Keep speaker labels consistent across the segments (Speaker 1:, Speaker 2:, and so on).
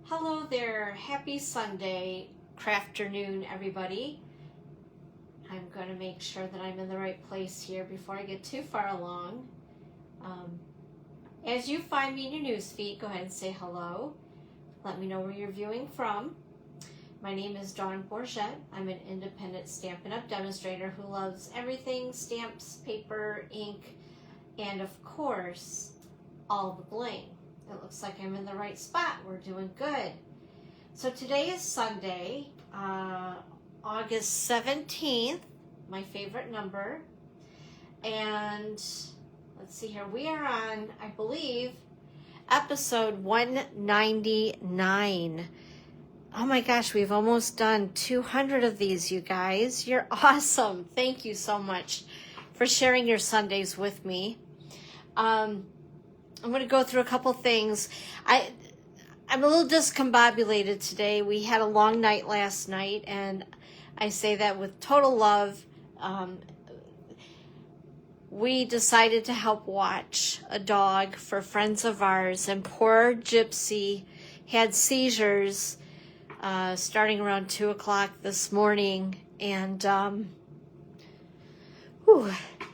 Speaker 1: Hello there, happy Sunday, crafternoon everybody. I'm going to make sure that I'm in the right place here before I get too far along. As you find me in your news feed, go ahead and say hello. Let me know where you're viewing from. My name is Dawn Bourgette. I'm an independent Stampin' Up! Demonstrator who loves everything stamps, paper, ink, and of course, all the bling. It looks like I'm in the right spot. We're doing good. So today is Sunday, August 17th, my favorite number. And let's see here. We are on, I believe, episode 199. Oh my gosh, we've almost done 200 of these, you guys. You're awesome. Thank you so much for sharing your Sundays with me. I'm going to go through a couple things. I'm a little discombobulated today. We had a long night last night, and I say that with total love. We decided to help watch a dog for friends of ours, and poor Gypsy had seizures starting around 2 o'clock this morning, and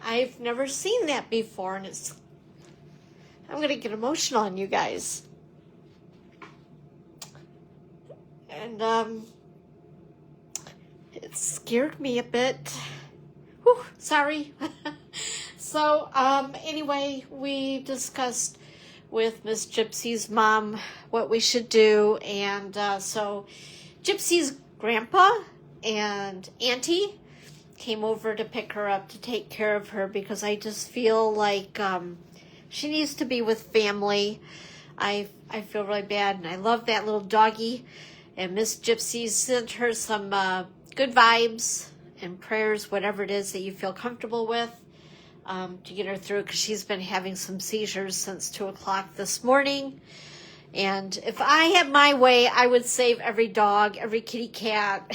Speaker 1: I've never seen that before, and I'm going to get emotional on you guys. And it scared me a bit. Whew, sorry. So anyway, we discussed with Miss Gypsy's mom what we should do. And so Gypsy's grandpa and auntie came over to pick her up to take care of her because I just feel like she needs to be with family. I feel really bad, and I love that little doggy. And Miss Gypsy sent her some good vibes and prayers, whatever it is that you feel comfortable with, to get her through, because she's been having some seizures since 2 o'clock this morning. And if I had my way, I would save every dog, every kitty cat,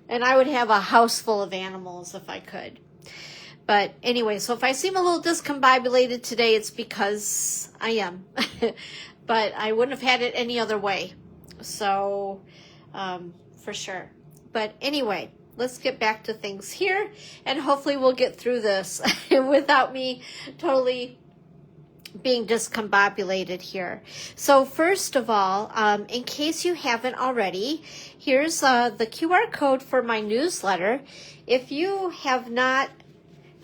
Speaker 1: and I would have a house full of animals if I could. But anyway, so if I seem a little discombobulated today, it's because I am. But I wouldn't have had it any other way. So, for sure. But anyway, let's get back to things here. And hopefully we'll get through this without me totally being discombobulated here. So first of all, in case you haven't already, here's the QR code for my newsletter. If you have not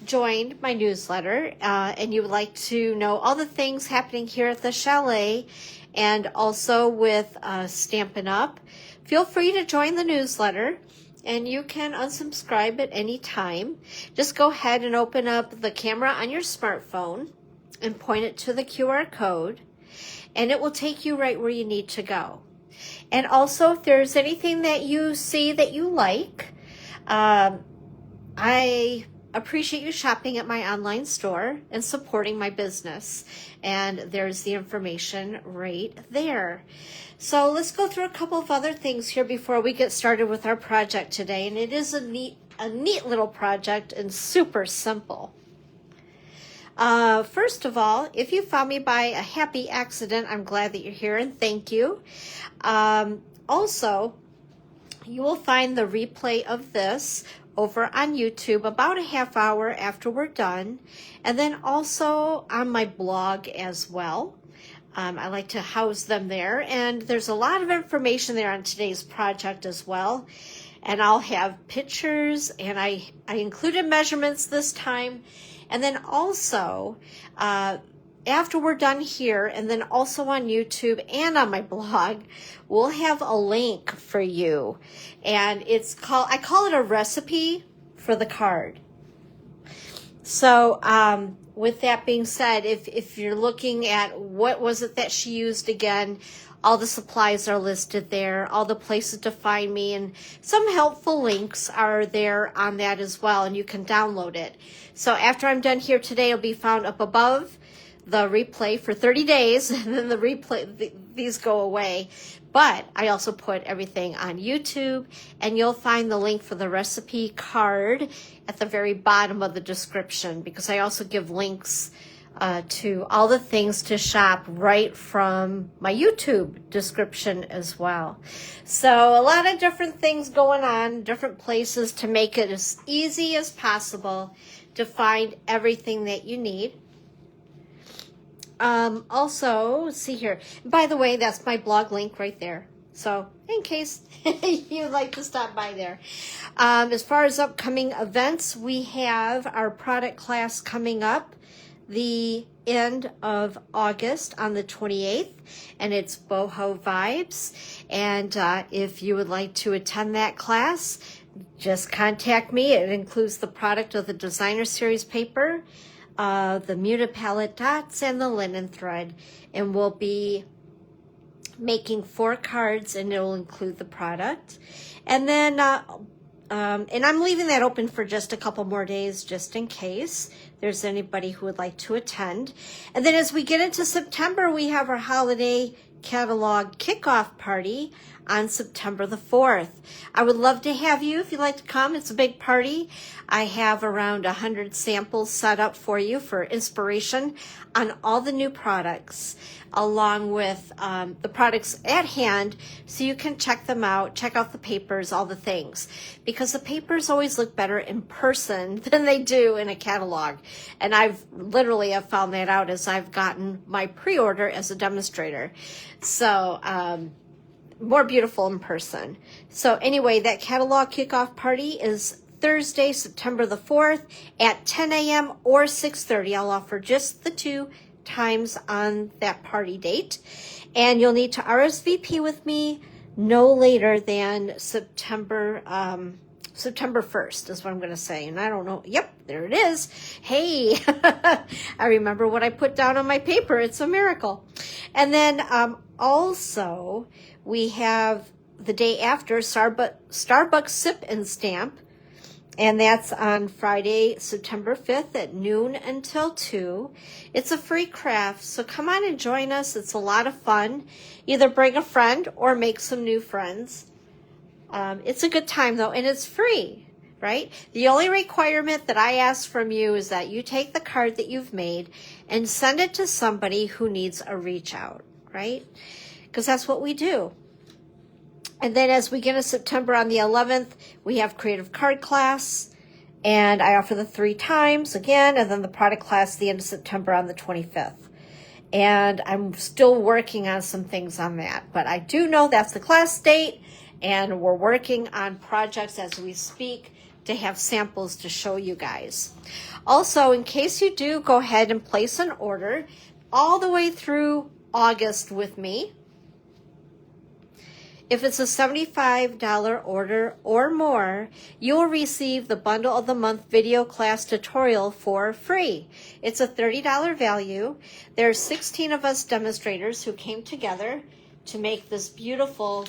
Speaker 1: joined my newsletter and you would like to know all the things happening here at the chalet and also with Stampin' Up!, feel free to join the newsletter, and you can unsubscribe at any time. Just go ahead and open up the camera on your smartphone and point it to the QR code, and it will take you right where you need to go. And also, if there's anything that you see that you like, I appreciate you shopping at my online store and supporting my business. And there's the information right there. So let's go through a couple of other things here before we get started with our project today. And it is a neat little project and super simple. First of all, if you found me by a happy accident, I'm glad that you're here and thank you. Also, you will find the replay of this over on YouTube about a half hour after we're done, and then also on my blog as well. I like to house them there, and there's a lot of information there on today's project as well. And I'll have pictures, and I included measurements this time. And then also, after we're done here, and then also on YouTube and on my blog, we'll have a link for you. And I call it a recipe for the card. So, with that being said, if you're looking at what was it that she used again, all the supplies are listed there, all the places to find me, and some helpful links are there on that as well, and you can download it. So after I'm done here today, it'll be found up above the replay for 30 days, and then the replay, these go away. But I also put everything on YouTube, and you'll find the link for the recipe card at the very bottom of the description, because I also give links to all the things to shop right from my YouTube description as well. So a lot of different things going on, different places to make it as easy as possible to find everything that you need. Also, let's see here. By the way, that's my blog link right there. So in case you'd like to stop by there. As far as upcoming events, we have our product class coming up the end of August on the 28th, and it's Boho Vibes. And if you would like to attend that class, just contact me. It includes the product of the Designer Series paper, the Muted Palette dots, and the linen thread. And we'll be making 4 cards, and it will include the product. And then and I'm leaving that open for just a couple more days, just in case there's anybody who would like to attend. And then as we get into September, we have our holiday catalog kickoff party on September the 4th. I would love to have you if you'd like to come. It's a big party. I have around 100 samples set up for you for inspiration on all the new products, along with the products at hand, so you can check them out, check out the papers, all the things, because the papers always look better in person than they do in a catalog. And I've literally have found that out as I've gotten my pre-order as a demonstrator. So more beautiful in person. So anyway, that catalog kickoff party is Thursday, September the 4th at 10 a.m. or 6:30. I'll offer just the 2 times on that party date. And you'll need to RSVP with me no later than September 1st is what I'm going to say. And I don't know. Yep, there it is. Hey, I remember what I put down on my paper. It's a miracle. And then also we have the day after Starbucks Sip and Stamp. And that's on Friday, September 5th at noon until 2. It's a free craft, so come on and join us. It's a lot of fun. Either bring a friend or make some new friends. It's a good time, though, and it's free, right? The only requirement that I ask from you is that you take the card that you've made and send it to somebody who needs a reach out, right? Because that's what we do. And then as we get into September on the 11th, we have creative card class, and I offer the 3 times again, and then the product class at the end of September on the 25th. And I'm still working on some things on that, but I do know that's the class date, and we're working on projects as we speak to have samples to show you guys. Also, in case you do, go ahead and place an order all the way through August with me. If it's a $75 order or more, you'll receive the Bundle of the Month video class tutorial for free. It's a $30 value. There's 16 of us demonstrators who came together to make this beautiful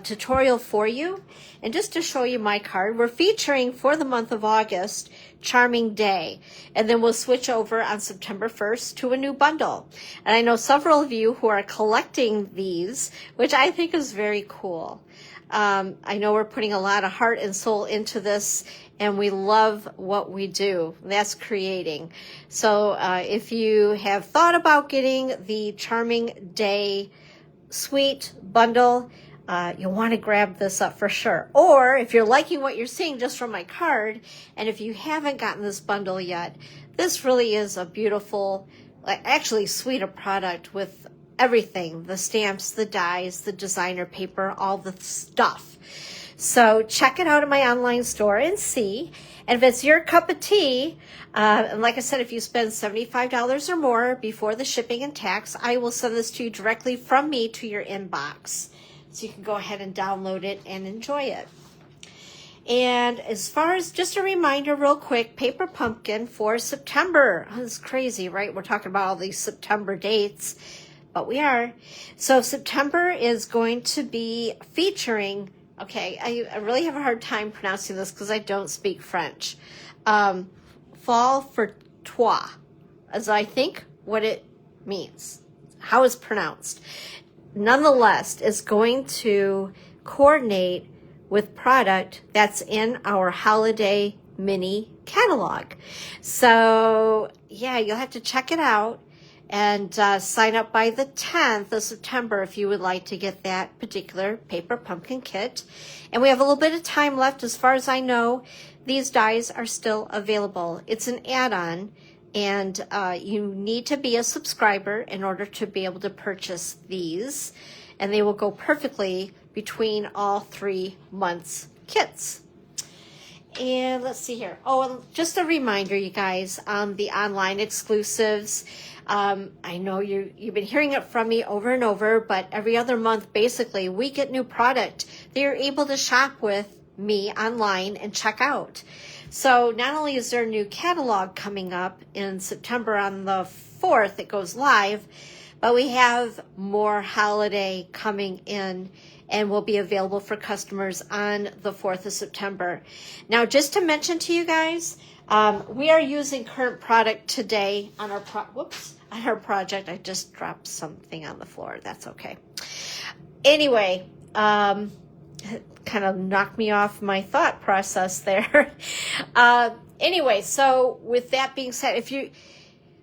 Speaker 1: tutorial for you. And just to show you my card, we're featuring for the month of August, Charming Day. And then we'll switch over on September 1st to a new bundle. And I know several of you who are collecting these, which I think is very cool. I know we're putting a lot of heart and soul into this, and we love what we do. That's creating. So if you have thought about getting the Charming Day Suite bundle, you'll want to grab this up for sure. Or if you're liking what you're seeing just from my card, and if you haven't gotten this bundle yet, this really is a beautiful, actually suite of product with everything, the stamps, the dies, the designer paper, all the stuff. So check it out at my online store and see. And if it's your cup of tea, and like I said, if you spend $75 or more before the shipping and tax, I will send this to you directly from me to your inbox. So you can go ahead and download it and enjoy it. And as far as just a reminder real quick, Paper Pumpkin for September. Oh, it's crazy, right? We're talking about all these September dates, but we are. So September is going to be featuring, okay, I really have a hard time pronouncing this because I don't speak French. Fall for toi, as I think what it means, how it's pronounced. Nonetheless, is going to coordinate with product that's in our holiday mini catalog. So yeah, you'll have to check it out and sign up by the 10th of September if you would like to get that particular paper pumpkin kit. And we have a little bit of time left. As far as I know, these dies are still available. It's an add-on, and you need to be a subscriber in order to be able to purchase these, and they will go perfectly between all 3 months kits. And let's see here. Oh, and just a reminder, you guys, on the online exclusives. I know you've been hearing it from me over and over, but every other month, basically, we get new product that you're able to shop with me online and check out. So not only is there a new catalog coming up in September on the 4th, it goes live, but we have more holiday coming in and will be available for customers on the 4th of September. Now, just to mention to you guys, we are using current product today on our on our project. I just dropped something on the floor. That's okay. Anyway, kind of knocked me off my thought process there. Anyway, so with that being said,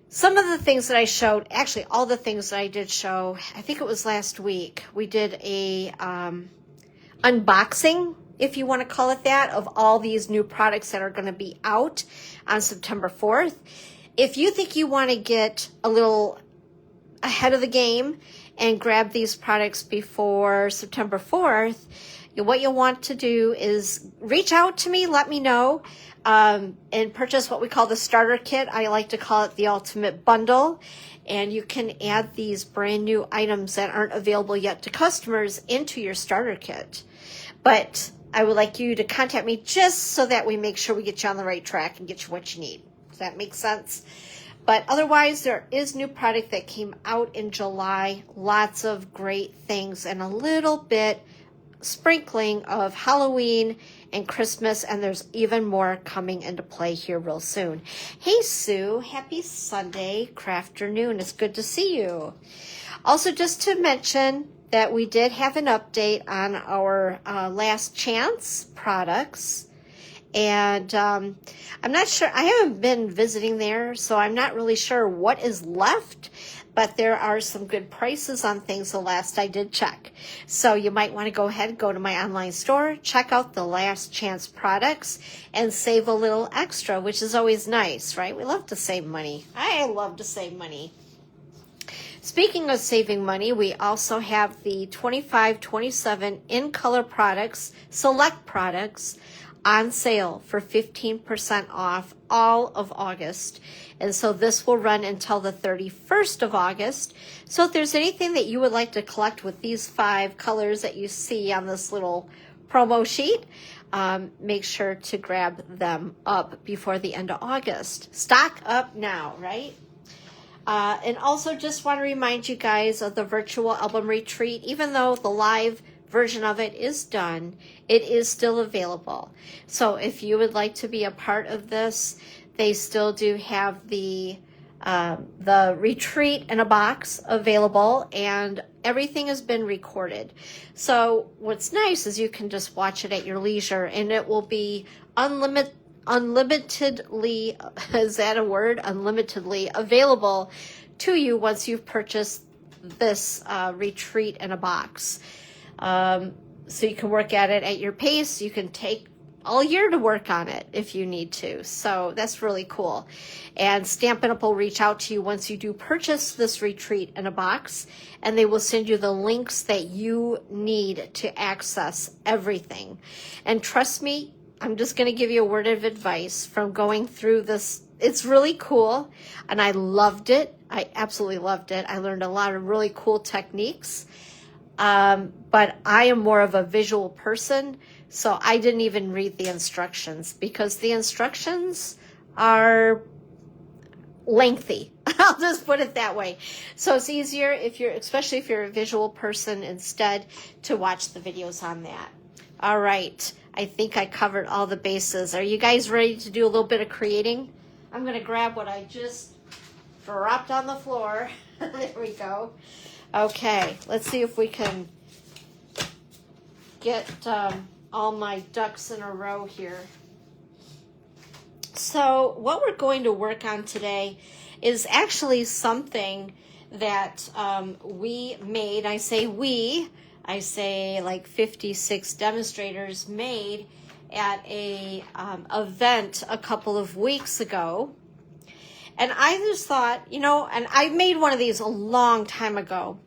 Speaker 1: some of the things that I showed, actually all the things that I did show, I think it was last week, we did a unboxing, if you want to call it that, of all these new products that are going to be out on September 4th. If you think you want to get a little ahead of the game and grab these products before September 4th, what you'll want to do is reach out to me, let me know, and purchase what we call the starter kit. I like to call it the ultimate bundle. And you can add these brand new items that aren't available yet to customers into your starter kit. But I would like you to contact me just so that we make sure we get you on the right track and get you what you need. Does that make sense? But otherwise, there is new product that came out in July. Lots of great things and a little bit sprinkling of Halloween and Christmas, and there's even more coming into play here real soon. Hey Sue, happy Sunday crafternoon. It's good to see you. Also, just to mention that we did have an update on our last chance products, and I'm not sure, I haven't been visiting there, so I'm not really sure what is left, but there are some good prices on things the last I did check. So you might want to go ahead and go to my online store, check out the last chance products, and save a little extra, which is always nice, right? We love to save money. I love to save money. Speaking of saving money, we also have the 25-27 in color products, select products, on sale for 15% off all of August. And so this will run until the 31st of August. So if there's anything that you would like to collect with these 5 colors that you see on this little promo sheet, make sure to grab them up before the end of August. Stock up now, right? And also just want to remind you guys of the virtual album retreat. Even though the live version of it is done, it is still available. So if you would like to be a part of this, they still do have the retreat in a box available, and everything has been recorded. So what's nice is you can just watch it at your leisure, and it will be unlimitedly, is that a word? Unlimitedly available to you once you've purchased this retreat in a box. So you can work at it at your pace. You can take all year to work on it if you need to. So that's really cool. And Stampin' Up! Will reach out to you once you do purchase this retreat in a box, and they will send you the links that you need to access everything. And trust me, I'm just going to give you a word of advice from going through this. It's really cool, and I loved it. I absolutely loved it. I learned a lot of really cool techniques. But I am more of a visual person, so I didn't even read the instructions because the instructions are lengthy. I'll just put it that way. So it's easier especially if you're a visual person instead, to watch the videos on that. All right. I think I covered all the bases. Are you guys ready to do a little bit of creating? I'm going to grab what I just dropped on the floor. There we go. Okay, let's see if we can get all my ducks in a row here. So what we're going to work on today is actually something that we made. I say we, I say like 56 demonstrators made at a event a couple of weeks ago. And I just thought, you know, and I made one of these a long time ago.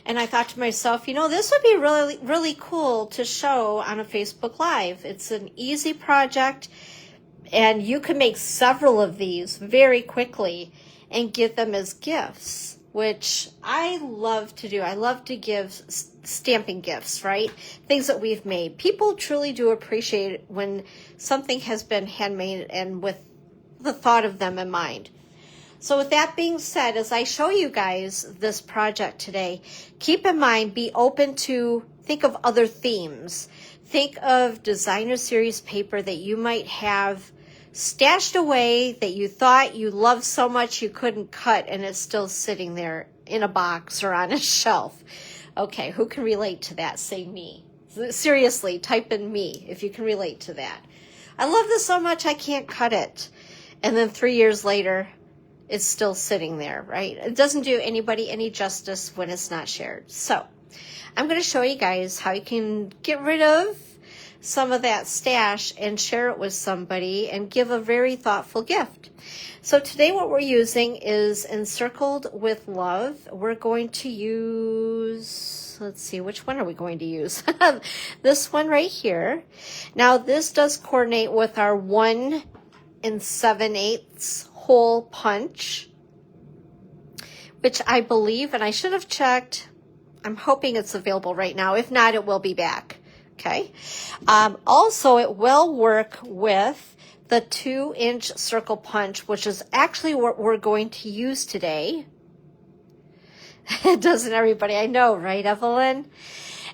Speaker 1: And I thought to myself, you know, this would be really, really cool to show on a Facebook Live. It's an easy project, and you can make several of these very quickly and give them as gifts, which I love to do. I love to give stamping gifts, right? Things that we've made. People truly do appreciate it when something has been handmade and with the thought of them in mind. So with that being said, as I show you guys this project today, keep in mind, be open to think of other themes. Think of designer series paper that you might have stashed away that you thought you loved so much you couldn't cut, and it's still sitting there in a box or on a shelf. Okay, who can relate to that? Say me. Seriously, type in me if you can relate to that. I love this so much I can't cut it. And then 3 years later, it's still sitting there, right? It doesn't do anybody any justice when it's not shared. So I'm going to show you guys how you can get rid of some of that stash and share it with somebody and give a very thoughtful gift. So today what we're using is Encircled with Love. We're going to use, let's see, which one are we going to use? This one right here. Now this does coordinate with our 1 7/8 hole punch, which I believe, and I should have checked, I'm hoping it's available right now. If not, it will be back. Okay. Also, it will work with the 2-inch circle punch, which is actually what we're going to use today. Doesn't everybody? I know, right, Evelyn?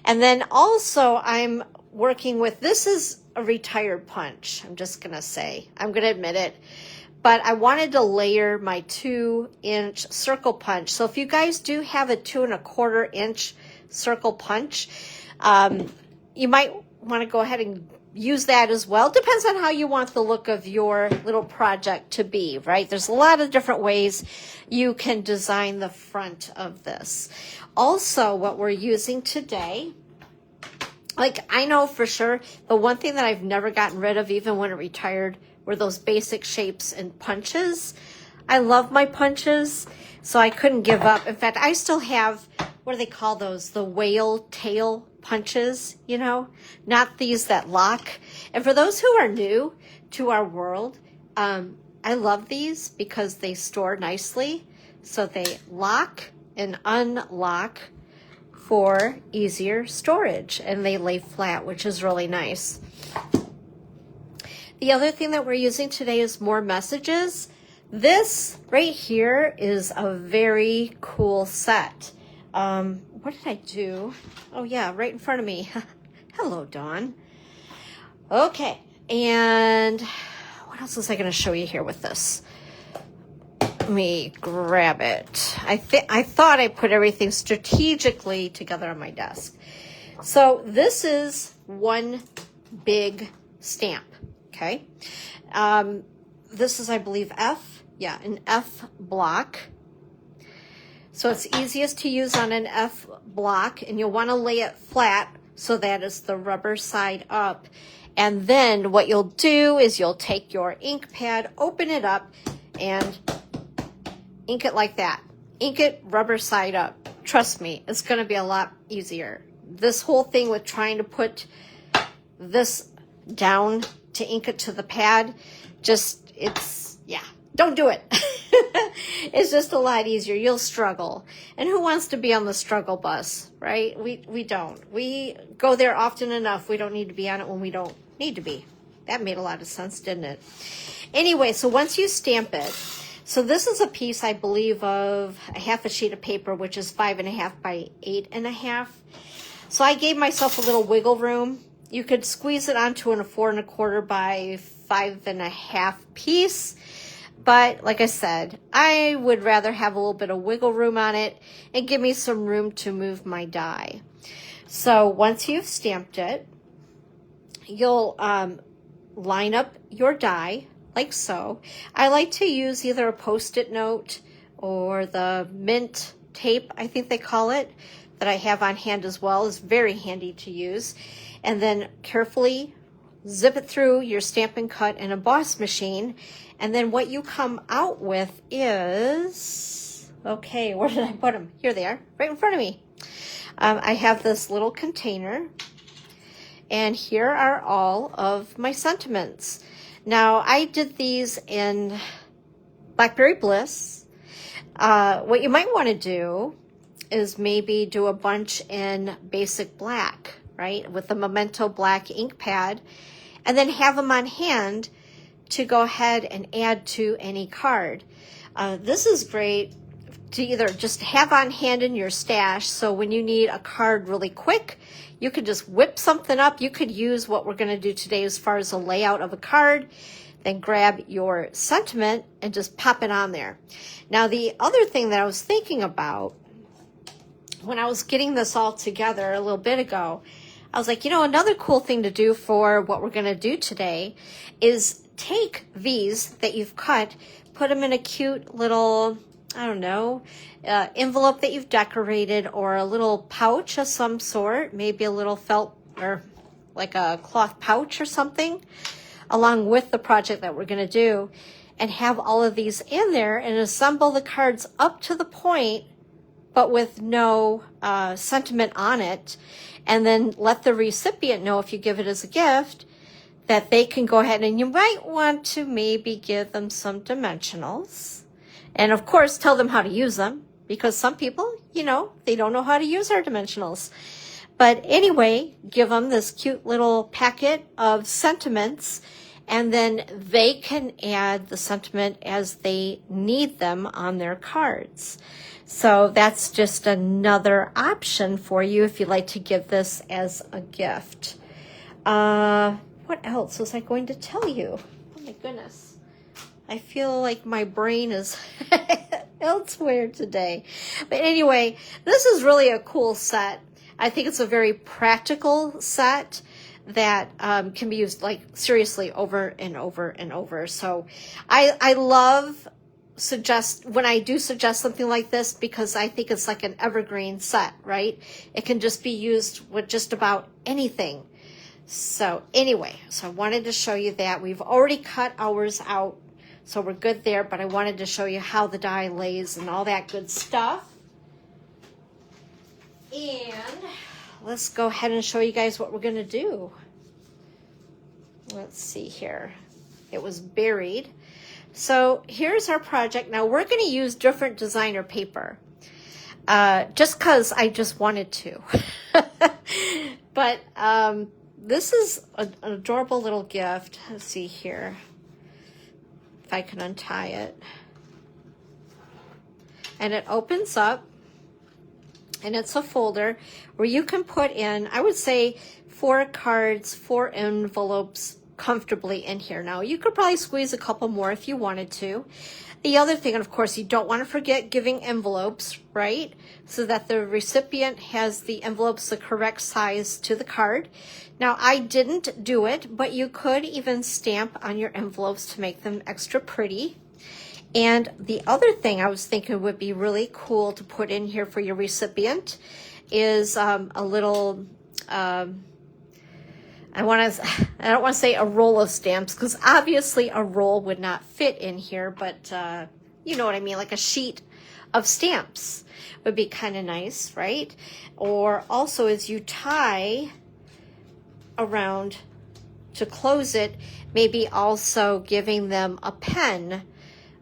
Speaker 1: And then also I'm working with, this is a retired punch. I'm just going to say, I'm going to admit it. But I wanted to layer my 2-inch circle punch. So if you guys do have a 2 1/4 inch circle punch, you might want to go ahead and use that as well. Depends on how you want the look of your little project to be, right? There's a lot of different ways you can design the front of this. Also, what we're using today, like I know for sure, the one thing that I've never gotten rid of, even when it retired, were those basic shapes and punches. I love my punches, so I couldn't give up. In fact, I still have, what do they call those? The whale tail punches, you know, not these that lock. And for those who are new to our world, I love these because they store nicely. So they lock and unlock for easier storage, and they lay flat, which is really nice. The other thing that we're using today is more messages. This right here is a very cool set. What did I do? Oh yeah, right in front of me. Hello, Dawn. Okay, and what else was I going to show you here with this? Let me grab it. I thought I put everything strategically together on my desk. So this is one big stamp. Okay. This is, I believe, F. Yeah, an F block. So it's easiest to use on an F block, and you'll want to lay it flat so that it's the rubber side up. And then what you'll do is you'll take your ink pad, open it up, and ink it like that. Ink it rubber side up. Trust me, it's going to be a lot easier. This whole thing with trying to put this down to ink it to the pad, don't do it. It's just a lot easier. You'll struggle. And who wants to be on the struggle bus, right? We don't. We go there often enough. We don't need to be on it when we don't need to be. That made a lot of sense, didn't it? Anyway, so once you stamp it, so this is a piece, I believe, of a half a sheet of paper, which is 5.5 by 8.5. So I gave myself a little wiggle room. You could squeeze it onto a 4 1/4 by 5.5 piece. But like I said, I would rather have a little bit of wiggle room on it and give me some room to move my die. So once you've stamped it, you'll line up your die like so. I like to use either a Post-it note or the mint tape, I think they call it, that I have on hand as well. Is very handy to use. And then carefully zip it through your Stampin' Cut and Emboss machine. And then what you come out with is, okay, where did I put them? Here they are, right in front of me. I have this little container, and here are all of my sentiments. Now, I did these in Blackberry Bliss. What you might want to do is maybe do a bunch in basic black, right, with the Memento black ink pad, and then have them on hand to go ahead and add to any card. This is great to either just have on hand in your stash, so when you need a card really quick, you could just whip something up. You could use what we're going to do today as far as a layout of a card, then grab your sentiment and just pop it on there. Now, the other thing that I was thinking about when I was getting this all together a little bit ago, I was like, you know, another cool thing to do for what we're going to do today is take these that you've cut, put them in a cute little, I don't know, envelope that you've decorated, or a little pouch of some sort, maybe a little felt or like a cloth pouch or something, along with the project that we're going to do, and have all of these in there and assemble the cards up to the point, but with no sentiment on it, and then let the recipient know, if you give it as a gift, that they can go ahead, and you might want to maybe give them some dimensionals. And of course, tell them how to use them, because some people, you know, they don't know how to use our dimensionals. But anyway, give them this cute little packet of sentiments, and then they can add the sentiment as they need them on their cards. So that's just another option for you if you'd like to give this as a gift. What else was I going to tell you? Oh my goodness. I feel like my brain is elsewhere today. But anyway, this is really a cool set. I think it's a very practical set that can be used, like, seriously over and over and over. So I love when I do suggest something like this, because I think it's like an evergreen set, right? It can just be used with just about anything. So anyway, so I wanted to show you that. We've already cut ours out, so we're good there, but I wanted to show you how the die lays and all that good stuff. And let's go ahead and show you guys what we're going to do. Let's see here. It was buried. So here's our project. Now we're going to use different designer paper, just because I just wanted to. But this is an adorable little gift. Let's see here if I can untie it. And it opens up, and it's a folder where you can put in, I would say, 4 cards, 4 envelopes comfortably in here. Now, you could probably squeeze a couple more if you wanted to. The other thing, and of course, you don't want to forget giving envelopes, right? So that the recipient has the envelopes the correct size to the card. Now, I didn't do it, but you could even stamp on your envelopes to make them extra pretty. And the other thing I was thinking would be really cool to put in here for your recipient is a little, I don't want to say a roll of stamps, because obviously a roll would not fit in here, but you know what I mean, like a sheet of stamps would be kind of nice, right? Or also, as you tie around to close it, maybe also giving them a pen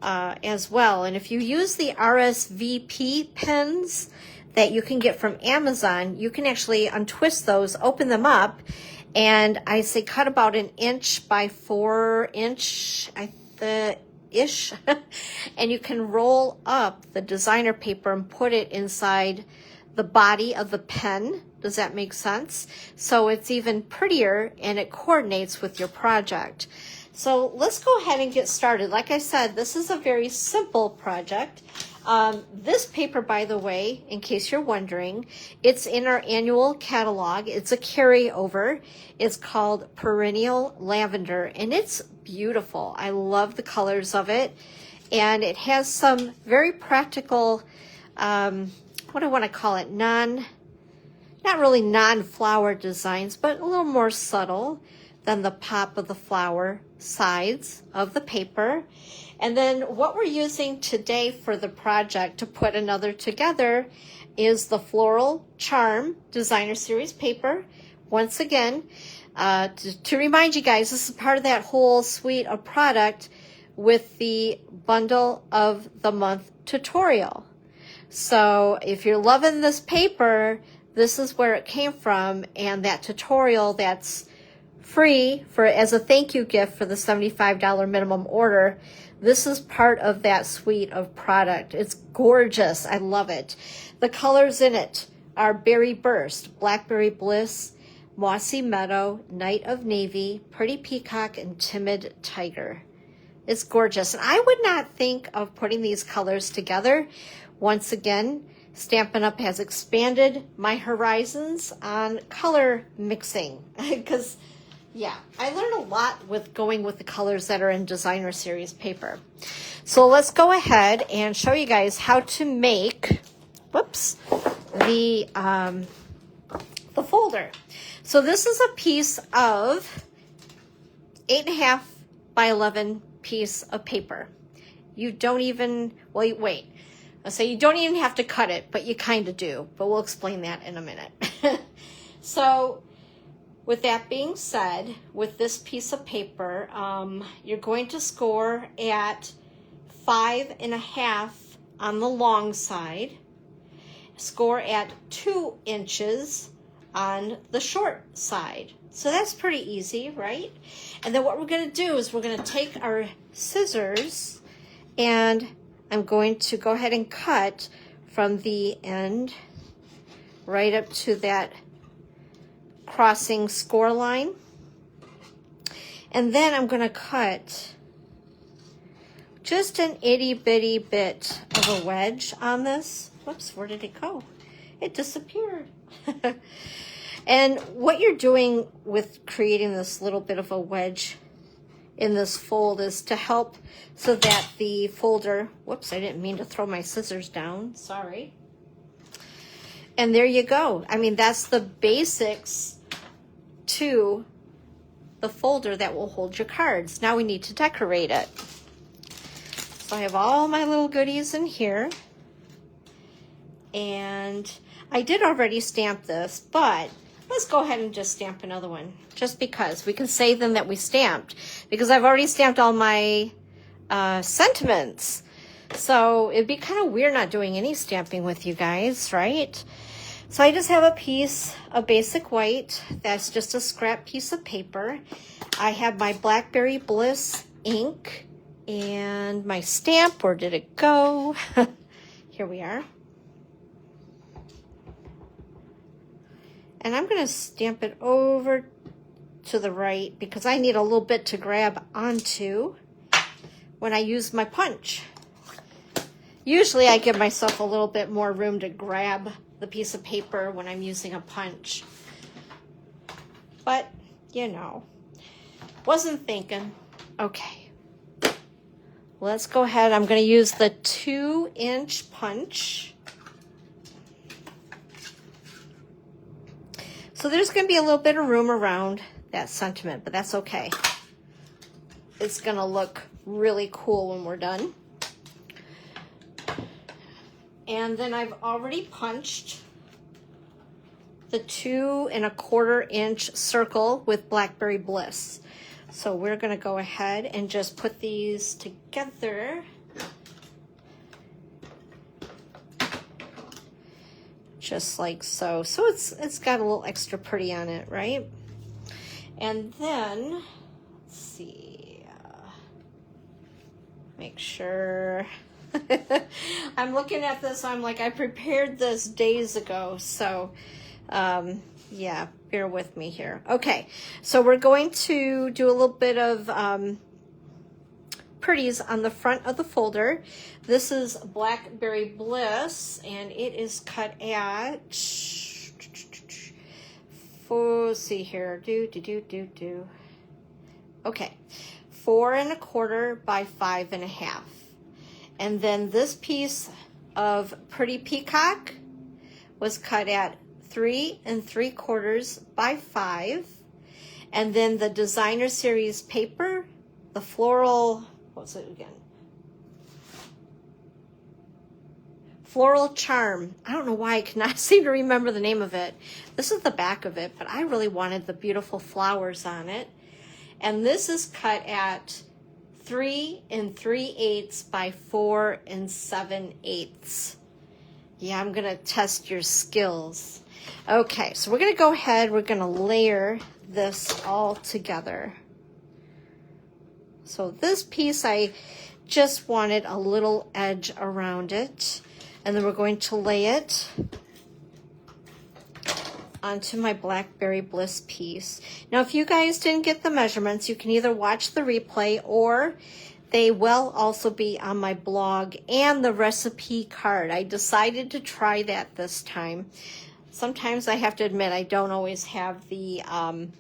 Speaker 1: as well. And if you use the RSVP pens that you can get from Amazon, you can actually untwist those, open them up, and I say cut about 1 inch by 4 inch, ish, and you can roll up the designer paper and put it inside the body of the pen. Does that make sense? So it's even prettier and it coordinates with your project. So let's go ahead and get started. Like I said, this is a very simple project. This paper, by the way, in case you're wondering, it's in our annual catalog. It's a carryover. It's called Perennial Lavender, and it's beautiful. I love the colors of it. And it has some very practical, what do I want to call it? Not really non-flower designs, but a little more subtle than the pop of the flower sides of the paper. And then what we're using today for the project to put another together is the Floral Charm Designer Series paper. Once again, to remind you guys, this is part of that whole suite of product with the Bundle of the Month tutorial. So if you're loving this paper, this is where it came from, and that tutorial that's free for as a thank you gift for the $75 minimum order. This is part of that suite of product. It's gorgeous. I love it. The colors in it are Berry Burst, Blackberry Bliss, Mossy Meadow, Night of Navy, Pretty Peacock, and Timid Tiger. It's gorgeous. And I would not think of putting these colors together. Once again, Stampin' Up! Has expanded my horizons on color mixing because yeah, I learned a lot with going with the colors that are in Designer Series paper. So let's go ahead and show you guys how to make, whoops, the folder. So this is a piece of 8.5 by 11 piece of paper. You don't even, well, wait. I'll say you don't even have to cut it, but you kind of do. But we'll explain that in a minute. So with that being said, with this piece of paper, you're going to score at 5.5 on the long side, score at 2 inches on the short side. So that's pretty easy, right? And then what we're going to do is we're going to take our scissors, and I'm going to go ahead and cut from the end right up to that crossing score line. And then I'm going to cut just an itty bitty bit of a wedge on this. Whoops, where did it go? It disappeared. And what you're doing with creating this little bit of a wedge in this fold is to help so that the folder, whoops, I didn't mean to throw my scissors down, sorry. And there you go. I mean, that's the basics to the folder that will hold your cards. Now we need to decorate it. So I have all my little goodies in here. And I did already stamp this, but let's go ahead and just stamp another one, just because we can say then that we stamped, because I've already stamped all my sentiments. So it'd be kind of weird not doing any stamping with you guys, right? So I just have a piece of basic white. That's just a scrap piece of paper. I have my Blackberry Bliss ink and my stamp. Where did it go? Here we are. And I'm going to stamp it over to the right because I need a little bit to grab onto when I use my punch. Usually I give myself a little bit more room to grab the piece of paper when I'm using a punch. But, you know, wasn't thinking. Okay. Let's go ahead. I'm going to use the 2-inch punch. So there's going to be a little bit of room around that sentiment, but that's okay. It's going to look really cool when we're done. And then I've already punched the 2 1/4 inch circle with Blackberry Bliss. So we're going to go ahead and just put these together. Just like so. So it's got a little extra pretty on it, right? And then, let's see, make sure. I'm looking at this, I'm like, I prepared this days ago, so yeah, bear with me here. Okay, so we're going to do a little bit of pretties on the front of the folder. This is Blackberry Bliss, and it is cut at, let's see here, okay, 4 1/4 by 5 1/2. And then this piece of Pretty Peacock was cut at 3 3/4 by 5. And then the Designer Series paper, the Floral, what's it again? Floral Charm. I don't know why I cannot seem to remember the name of it. This is the back of it, but I really wanted the beautiful flowers on it. And this is cut at 3 3/8 by 4 7/8. Yeah, I'm gonna test your skills. Okay, so we're gonna go ahead, we're gonna layer this all together. So this piece, I just wanted a little edge around it. And then we're going to lay it onto my Blackberry Bliss piece. Now, if you guys didn't get the measurements, you can either watch the replay or they will also be on my blog and the recipe card. I decided to try that this time. Sometimes I have to admit I don't always have the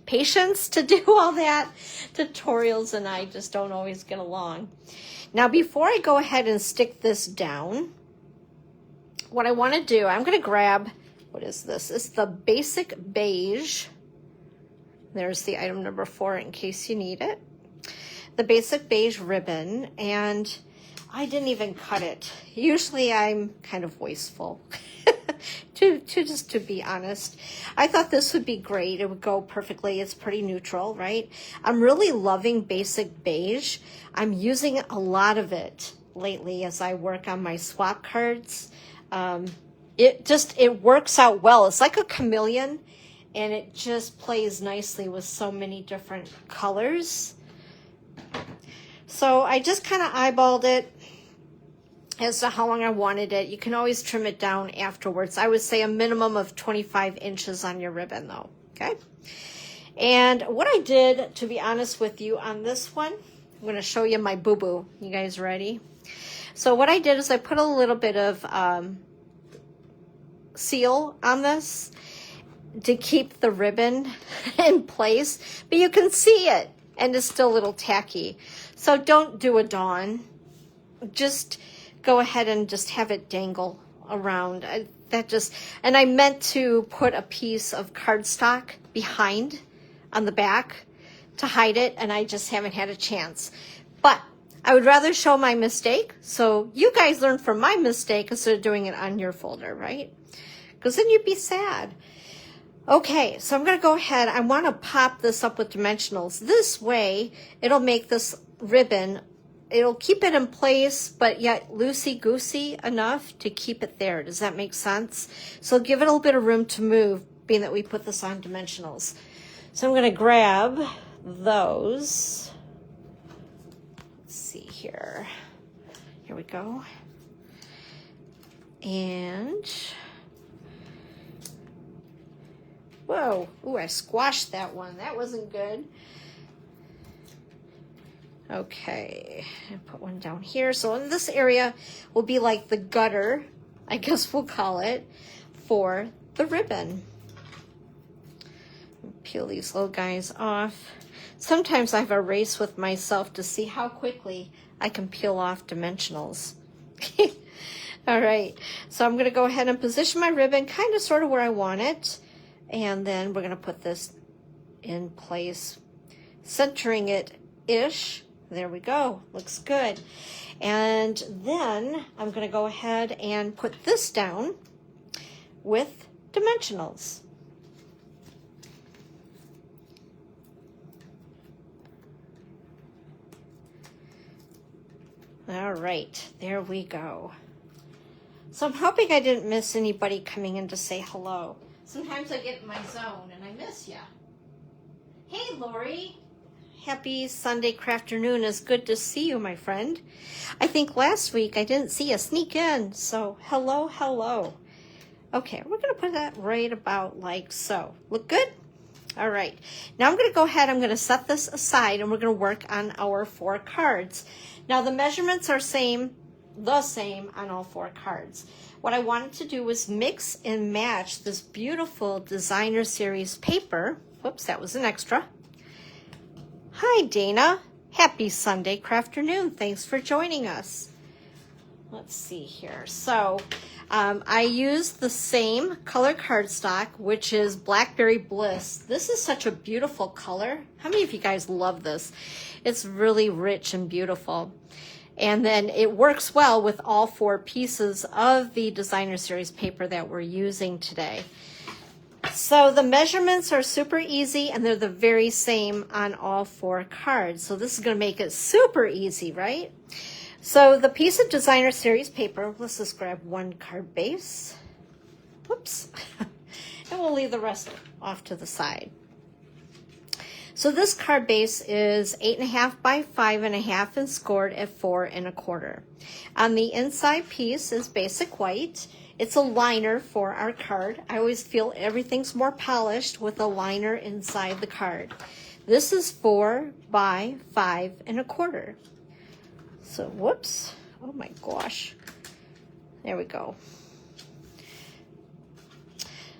Speaker 1: patience to do all that tutorials, and I just don't always get along. Now, before I go ahead and stick this down, what I want to do, I'm going to grab, what is this? It's the Basic Beige. There's the item number 4 in case you need it. The Basic Beige ribbon, and I didn't even cut it. Usually I'm kind of wasteful, just to be honest. I thought this would be great. It would go perfectly. It's pretty neutral, right? I'm really loving Basic Beige. I'm using a lot of it lately as I work on my swap cards. It works out well. It's like a chameleon, and it just plays nicely with so many different colors. So I just kind of eyeballed it as to how long I wanted it. You can always trim it down afterwards. I would say a minimum of 25 inches on your ribbon though, okay? And what I did, to be honest with you, on this one, I'm going to show you my boo-boo. You guys ready? So what I did is I put a little bit of seal on this to keep the ribbon in place, but you can see it and it's still a little tacky. So don't do a dawn. Just go ahead and just have it dangle around. And I meant to put a piece of cardstock behind on the back to hide it, and I just haven't had a chance. But I would rather show my mistake so you guys learn from my mistake instead of doing it on your folder, right? Because then you'd be sad. Okay, so I'm going to go ahead. I want to pop this up with dimensionals. This way, it'll make this ribbon, it'll keep it in place, but yet loosey-goosey enough to keep it there. Does that make sense? So give it a little bit of room to move, being that we put this on dimensionals. So I'm going to grab those. Let's see here. Here we go. And whoa, ooh, I squashed that one. That wasn't good. Okay, I put one down here. So in this area will be like the gutter, I guess we'll call it, for the ribbon. Peel these little guys off. Sometimes I have a race with myself to see how quickly I can peel off dimensionals. All right, so I'm gonna go ahead and position my ribbon kind of sort of where I want it. And then we're gonna put this in place, centering it-ish. There we go, looks good. And then I'm gonna go ahead and put this down with dimensionals. All right, there we go. So I'm hoping I didn't miss anybody coming in to say hello. Sometimes I get in my zone and I miss ya. Hey, Lori. Happy Sunday crafternoon. It's good to see you, my friend. I think last week I didn't see you sneak in, so hello, hello. Okay, we're going to put that right about like so. Look good? All right, now I'm going to go ahead, I'm going to set this aside and we're going to work on our 4 cards. Now the measurements are the same on all 4 cards. What I wanted to do was mix and match this beautiful designer series paper. Whoops, that was an extra. Hi Dana, happy Sunday crafternoon. Thanks for joining us. Let's see here. So I used the same color cardstock, which is Blackberry Bliss. This is such a beautiful color. How many of you guys love this? It's really rich and beautiful. And then it works well with all 4 pieces of the designer series paper that we're using today. So the measurements are super easy and they're the very same on all 4 cards. So this is going to make it super easy, right? So the piece of designer series paper, let's just grab 1 card base. Whoops. And we'll leave the rest off to the side. So this card base is 8.5 by 5.5 and scored at 4 1/4. On the inside piece is basic white. It's a liner for our card. I always feel everything's more polished with a liner inside the card. This is 4 by 5 1/4. So, whoops. Oh my gosh. There we go.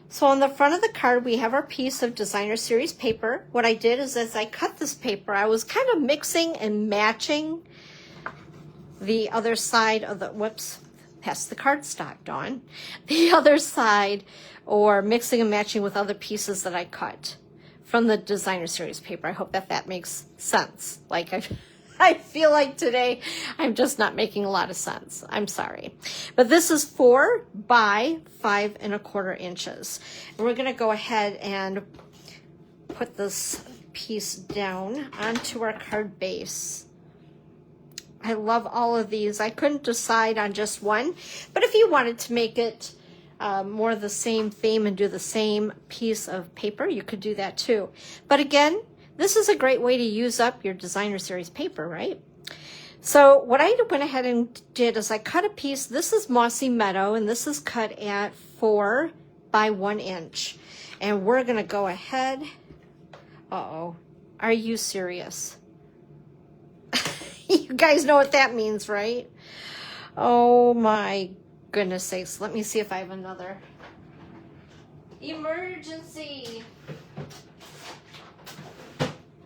Speaker 1: So on the front of the card, we have our piece of designer series paper. What I did is as I cut this paper, I was kind of mixing and matching the other side of the, whoops, past the cardstock, Dawn. The other side, or mixing and matching with other pieces that I cut from the designer series paper. I hope that that makes sense. Like I feel like today I'm just not making a lot of sense. I'm sorry. But this is 4 by 5 1/4 inches. And we're going to go ahead and put this piece down onto our card base. I love all of these. I couldn't decide on just one, but if you wanted to make it more the same theme and do the same piece of paper, you could do that too. But again, this is a great way to use up your designer series paper, right? So what I went ahead and did is I cut a piece. This is Mossy Meadow, and this is cut at 4 by 1 inch. And we're going to go ahead. Uh-oh. Are you serious? You guys know what that means, right? Oh my goodness sakes. Let me see if I have another. Emergency.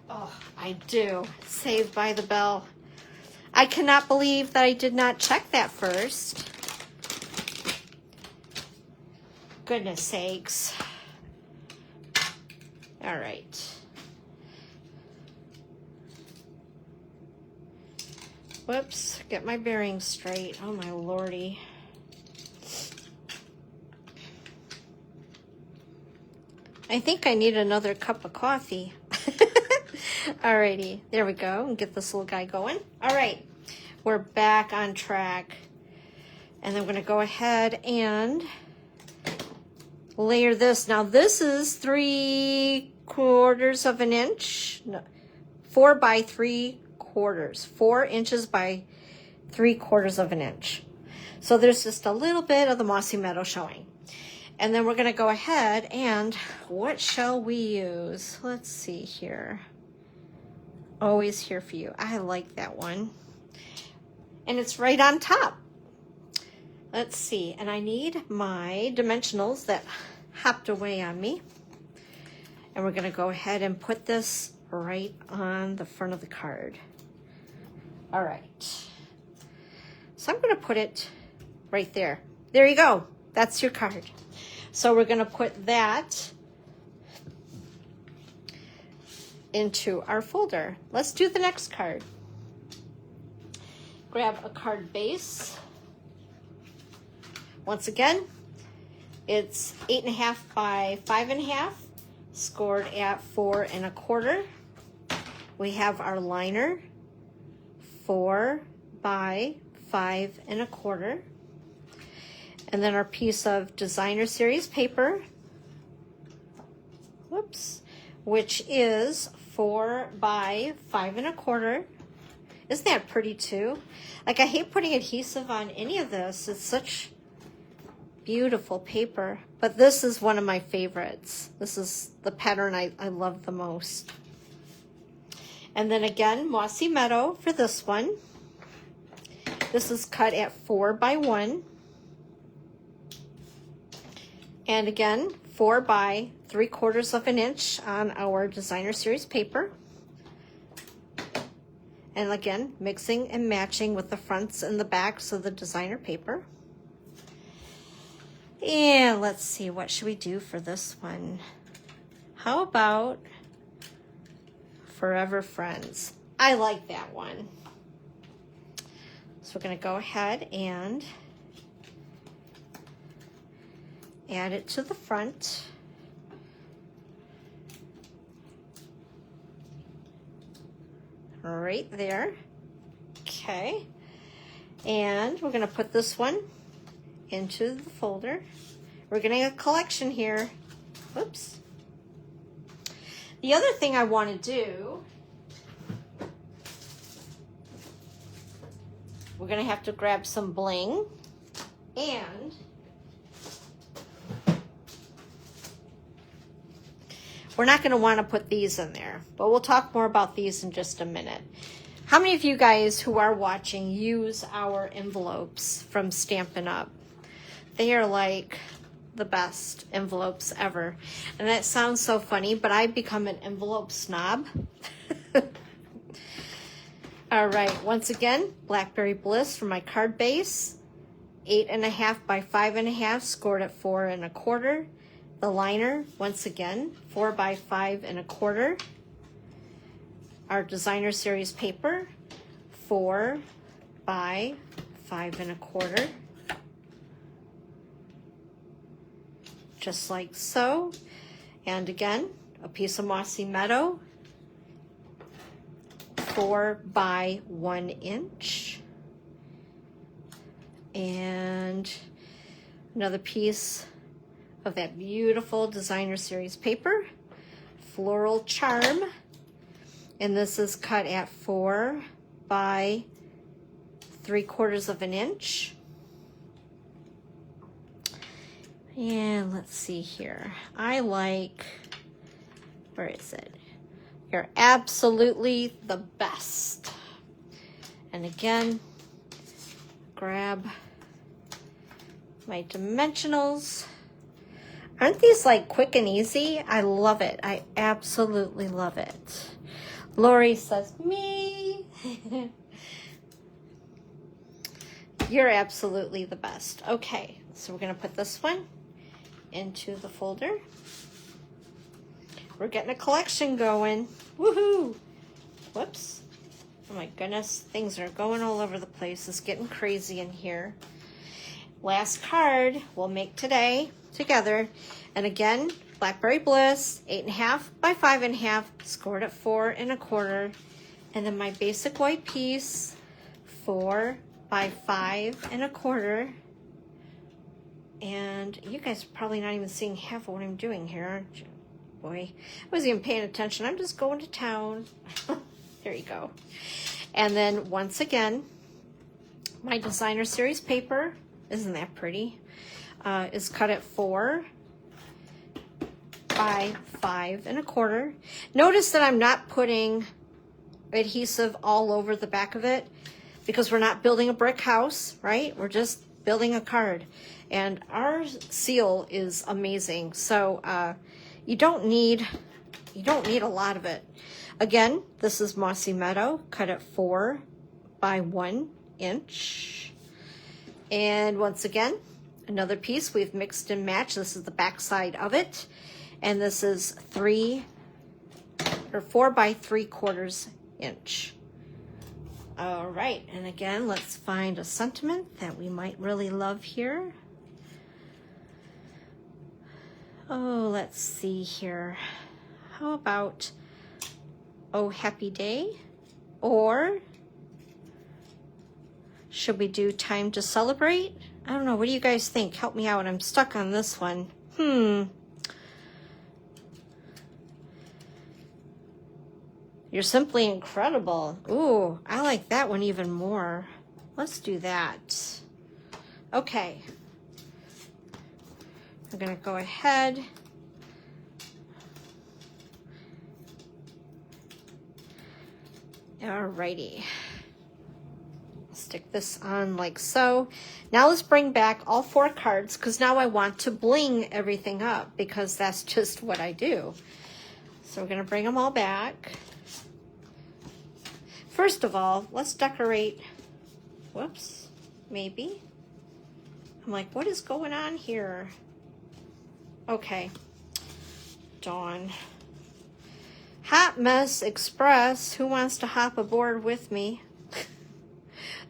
Speaker 1: Oh, I do. Saved by the bell. I cannot believe that I did not check that first. Goodness sakes. All right. Whoops, get my bearings straight. Oh my lordy. I think I need another cup of coffee. Alrighty, there we go. And get this little guy going. All right, we're back on track. And then we're going to go ahead and layer this. Now this is 3/4 of an inch. No, 4 by 3/4. 4 inches by 3/4 of an inch. So there's just a little bit of the Mossy Meadow showing. And then we're going to go ahead and what shall we use? Let's see here. Always here for you. I like that one. And it's right on top. Let's see. And I need my dimensionals that hopped away on me. And we're going to go ahead and put this right on the front of the card. All right. So I'm going to put it right there. There you go. That's your card. So we're going to put that into our folder. Let's do the next card. Grab a card base. Once again, it's 8.5 by 5.5, scored at 4 1/4. We have our liner, 4 by 5 1/4. And then our piece of designer series paper, whoops, which is 4 by 5 1/4. Isn't that pretty too? Like, I hate putting adhesive on any of this. It's such, Beautiful paper. But this is one of my favorites. This is the pattern I love the most. And then again, Mossy Meadow for this one. This is cut at 4 by 1. And again, 4 by 3/4 of an inch on our designer series paper. And again, mixing and matching with the fronts and the backs of the designer paper. And let's see, what should we do for this one? How about Forever Friends? I like that one. So we're going to go ahead and add it to the front. Right there. Okay. And we're going to put this one into the folder. We're getting a collection here. Whoops. The other thing I want to do, we're going to have to grab some bling, and we're not going to want to put these in there, but we'll talk more about these in just a minute. How many of you guys who are watching use our envelopes from Stampin' Up? They are like the best envelopes ever. And that sounds so funny, but I've become an envelope snob. All right, once again, Blackberry Bliss for my card base. 8.5 by 5.5, scored at 4 1/4. The liner, once again, 4 by 5 1/4. Our designer series paper, 4 by 5 1/4. Just like so. And again, a piece of Mossy Meadow, 4 by 1 inch. And another piece of that beautiful designer series paper, Floral Charm. And this is cut at 4 by 3/4 of an inch. And let's see here. I like, where is it? You're absolutely the best. And again, grab my dimensionals. Aren't these like quick and easy? I love it. I absolutely love it. Lori says, me. You're absolutely the best. Okay, so we're going to put this one into the folder. We're getting a collection going. Woohoo! Whoops. Oh my goodness, things are going all over the place. It's getting crazy in here. Last card we'll make today together. And again, Blackberry Bliss, 8.5 by 5.5, scored at 4 1/4. And then my basic white piece, 4 by 5 1/4. And you guys are probably not even seeing half of what I'm doing here, aren't you? Boy, I wasn't even paying attention. I'm just going to town. There you go. And then once again, my designer series paper, isn't that pretty, is cut at 4 by 5 1/4. Notice that I'm not putting adhesive all over the back of it because we're not building a brick house, right? We're just building a card. And our seal is amazing. So you don't need a lot of it. Again, this is Mossy Meadow, cut at 4 by 1 inch. And once again, another piece we've mixed and matched. This is the back side of it. And this is 4 by 3/4 inch. All right, and again, let's find a sentiment that we might really love here. Oh, let's see here. How about Oh Happy Day? Or should we do Time to Celebrate? I don't know. What do you guys think? Help me out. I'm stuck on this one. You're Simply Incredible. Ooh, I like that one even more. Let's do that. Okay. I'm gonna go ahead alrighty. Stick this on like so. Now let's bring back all 4 cards, because now I want to bling everything up, because that's just what I do. So we're gonna bring them all back. First of all, let's decorate. Whoops, maybe. I'm like, what is going on here? Okay, Dawn. Hot Mess Express, who wants to hop aboard with me?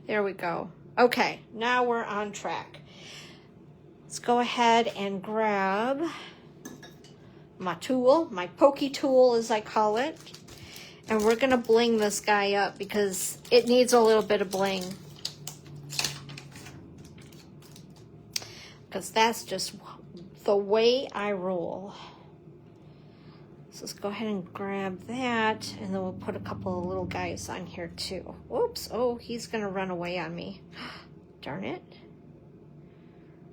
Speaker 1: There we go. Okay, now we're on track. Let's go ahead and grab my tool, my pokey tool as I call it. And we're gonna bling this guy up because it needs a little bit of bling. Because that's just the way I roll. So let's go ahead and grab that, and then we'll put a couple of little guys on here too. Oops, oh, he's gonna run away on me. Darn it.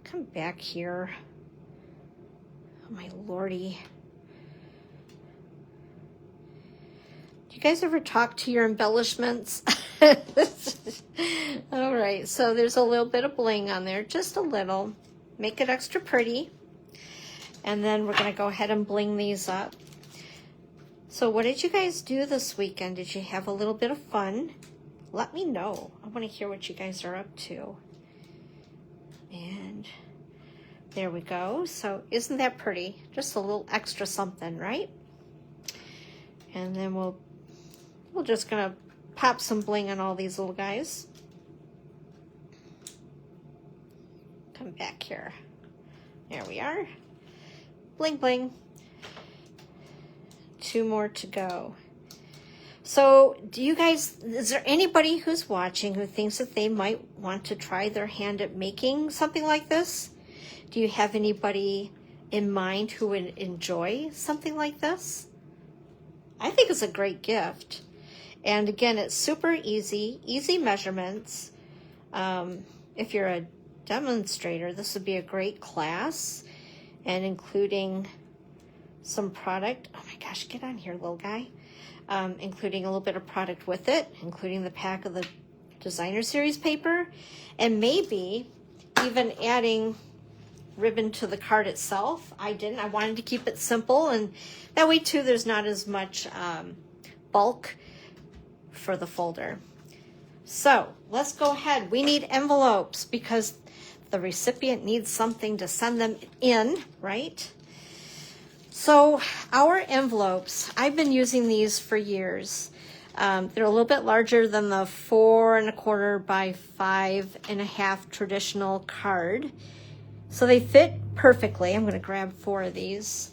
Speaker 1: Come back here. Oh my lordy. Do you guys ever talk to your embellishments? All right, so there's a little bit of bling on there, just a little. Make it extra pretty. And then we're gonna go ahead and bling these up. So what did you guys do this weekend? Did you have a little bit of fun? Let me know. I want to hear what you guys are up to. And there we go. So isn't that pretty? Just a little extra something, right? And then we're just gonna pop some bling on all these little guys. Come back here. There we are. Bling, bling. 2 more to go. So do you guys, is there anybody who's watching who thinks that they might want to try their hand at making something like this? Do you have anybody in mind who would enjoy something like this? I think it's a great gift. And again, it's super easy measurements. If you're a demonstrator, this would be a great class, and including some product. Oh my gosh, get on here, little guy. Including a little bit of product with it, including the pack of the designer series paper, and maybe even adding ribbon to the card itself. I wanted to keep it simple, and that way too there's not as much bulk for the folder. So let's go ahead. We need envelopes because the recipient needs something to send them in, right? So our envelopes, I've been using these for years. They're a little bit larger than the 4 1/4 by 5 1/2 traditional card. So they fit perfectly. I'm going to grab 4 of these.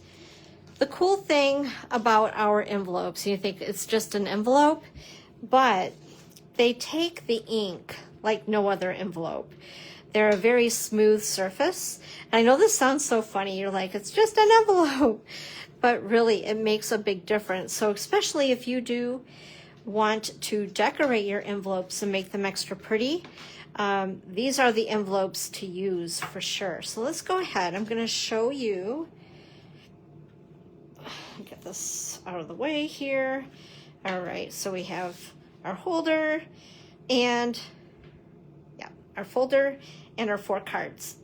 Speaker 1: The cool thing about our envelopes, you think it's just an envelope, but they take the ink like no other envelope. They're a very smooth surface. And I know this sounds so funny. You're like, it's just an envelope. But really, it makes a big difference. So especially if you do want to decorate your envelopes and make them extra pretty, these are the envelopes to use for sure. So let's go ahead. I'm going to show you. Get this out of the way here. All right, so we have our holder and our folder and our 4 cards.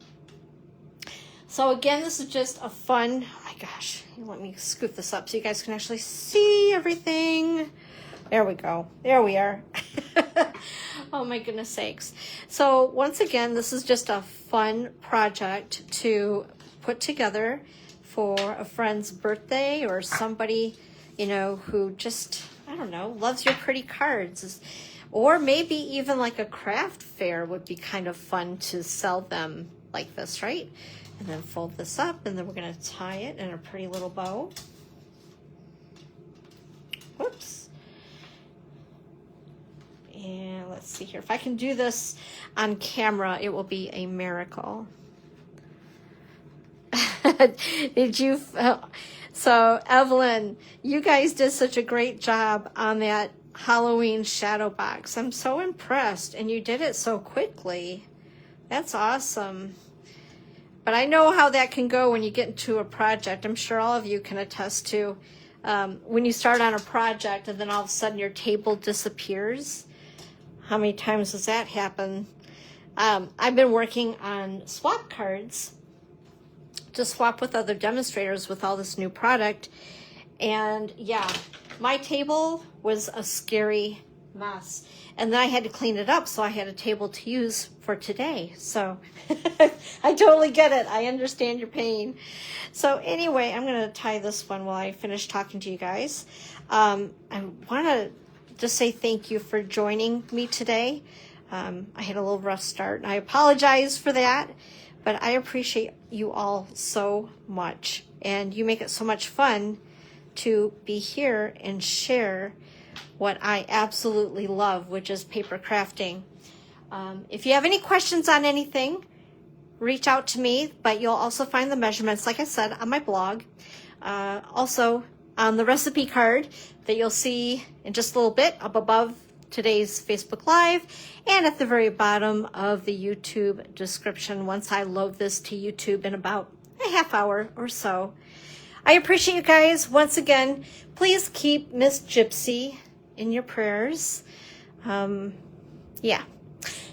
Speaker 1: So again, this is just a fun, oh my gosh, let me scoop this up so you guys can actually see everything. There we go. There we are. Oh my goodness sakes. So once again, this is just a fun project to put together for a friend's birthday or somebody, you know, who just, I don't know, loves your pretty cards. Or maybe even like a craft fair would be kind of fun to sell them like this, right? And then fold this up, and then we're going to tie it in a pretty little bow. Whoops. And let's see here. If I can do this on camera, it will be a miracle. Did you? So, Evelyn, you guys did such a great job on that Halloween shadow box. I'm so impressed, and you did it so quickly. That's awesome. But I know how that can go when you get into a project. I'm sure all of you can attest to when you start on a project and then all of a sudden your table disappears. How many times does that happen? I've been working on swap cards to swap with other demonstrators with all this new product. And yeah, my table was a scary mess. And then I had to clean it up, so I had a table to use for today. So I totally get it. I understand your pain. So anyway, I'm going to tie this one while I finish talking to you guys. I want to just say thank you for joining me today. I had a little rough start, and I apologize for that. But I appreciate you all so much. And you make it so much fun to be here and share what I absolutely love, which is paper crafting. If you have any questions on anything, reach out to me, but you'll also find the measurements, like I said, on my blog. Also on the recipe card that you'll see in just a little bit up above today's Facebook Live, and at the very bottom of the YouTube description once I load this to YouTube in about a half hour or so. I appreciate you guys. Once again, please keep Miss Gypsy in your prayers. Yeah.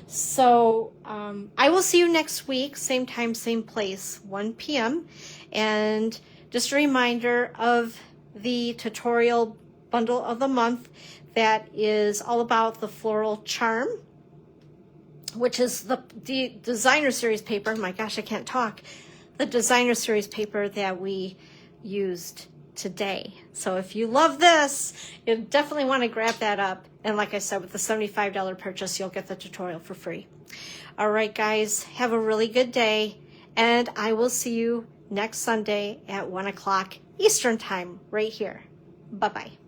Speaker 1: So I will see you next week, same time, same place, 1 p.m. And just a reminder of the tutorial bundle of the month that is all about the Floral Charm, which is the designer series paper. My gosh, I can't talk. The designer series paper that we used today. So if you love this, you'll definitely want to grab that up. And like I said, with the $75 purchase, you'll get the tutorial for free. All right, guys, have a really good day. And I will see you next Sunday at 1 o'clock Eastern time right here. Bye-bye.